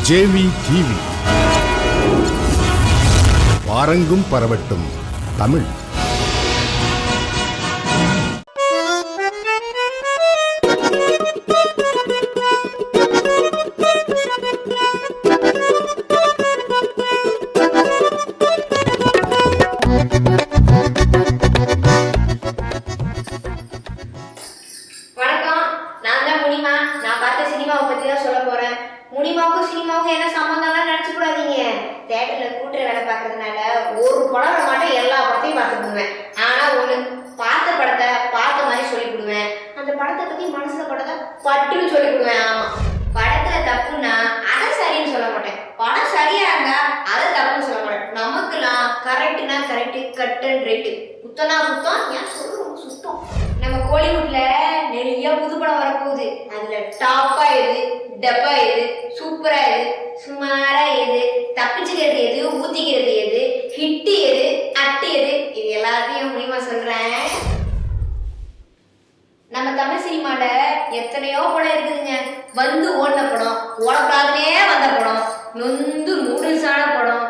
JV TV வாரங்கும் பரவட்டும் தமிழ். முடிமாவுக்கும் சினிமாவுக்கும் என்ன சம்பந்தம்லாம் நினைச்சு கூடாதீங்க. தியேட்டர்ல கூட்டுற வேலை பார்க்கறதுனால ஒரு படம் மட்டும் எல்லா படத்தையும் பார்த்துக்குவேன். ஆனா ஒண்ணு, பார்த்த படத்தை பார்த்த மாதிரி சொல்லிவிடுவேன். அந்த படத்தை பத்தி மனசுல படத்தை பட்டுன்னு சொல்லிவிடுவேன். ஆமா, படத்துல தப்புன்னா அதை சரின்னு சொல்ல மாட்டேன். படம் சரியா இருந்தா அதை தப்புன்னு சொல்ல மாட்டேன். நமக்குலாம் கரெக்டுனா கரெக்டு, கட் அண்ட் ரைட்டு, குத்தனா குத்தம், ஏன் சொல்லுவோம் சுத்தம். நம்ம கோலிவுட்ல நிறைய புது படம் வரப்போகுது. அதுல டாப்பா எது, டப்பா எது, சூப்பரா எது, சுமாரா எது, தப்பிச்சுக்கிறது எது, ஊத்திக்கிறது எது, ஹிட்டு எது, அட்டு எது, இது எல்லாத்தையும் முடியுமா சொல்றேன். நம்ம தமிழ் சினிமால எத்தனையோ படம் இருக்குதுங்க. வந்து ஓடின படம், ஓடக்கூடாதுனே வந்த படம், நொந்து நூடுல்ஸான படம்,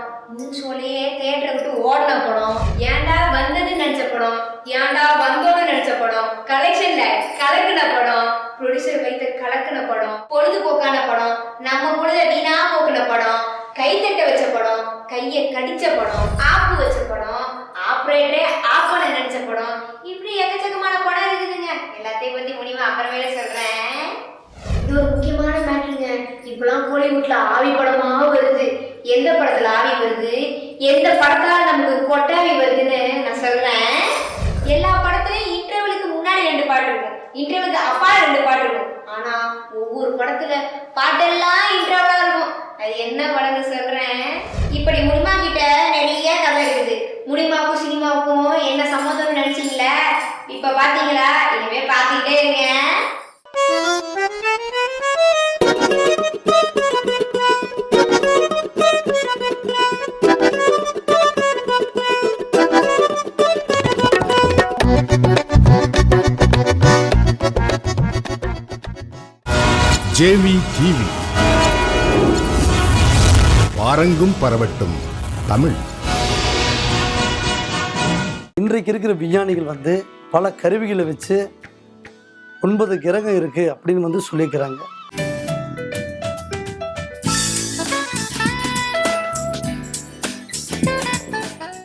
சொல்லியே தியேட்டரை விட்டு ஓடின படம், ஏன்டா வந்ததுன்னு நினைச்ச படம், ஏன்டா வந்தோன்னு நினைச்ச படம், கலெக்ஷன்ல கலக்குன படம், ப்ரொடியூசர் வைத்த கலக்குன படம், பொழுதுபோக்கான படம், நம்ம பொழுத வீணா போக்குன படம், கைத்தட்ட வச்ச படம், கையை கடிச்ச படம், ஆப்பு வச்ச படம், ஆப்ரேட்டரே ஆஃப் பண்ண நினைச்ச படம், இப்படி எக்கச்சக்கமான படம் இருக்குதுங்க. எல்லாத்தையும் பத்தி முடியுமா அப்புறமேல சொல்றேன். இது ஒரு முக்கியமான மேட்டருங்க. இப்பெல்லாம் கோலிவுட்ல ஆவி படமா வருது. எந்த படத்துல ஆவி வருது, எந்த படத்தால நமக்கு கொட்டாவி வருதுன்னு நான் சொல்றேன். எல்லா படத்துலயும் இன்டர்வலுக்கு முன்னாடி 2 பாட்டு இருக்கும், இன்டர்வலுக்கு அப்பால 2 பாட்டு இருக்கும். ஆனா ஒவ்வொரு படத்துல பாட்டெல்லாம் இன்டர்வலா இருக்கும். அது என்ன படம்னு சொல்றேன். இப்படி முடிமா கிட்ட நிறைய கதை இருக்குது. முடிமாவுக்கும் சினிமாவுக்கும் என்ன சம்மந்தம்னு நினைச்சீங்களா? இப்ப பாத்தீங்களா? இனிமே பாத்துக்கிட்டே இருங்க. ஜேவி டிவி வாரங்கும் பரவட்டும் தமிழ். இன்றைக்கு இருக்கிற விஞ்ஞானிகள் பல கருவிகளை வச்சு 9 கிரகம் இருக்குது அப்படின்னு சொல்லியிருக்கிறாங்க.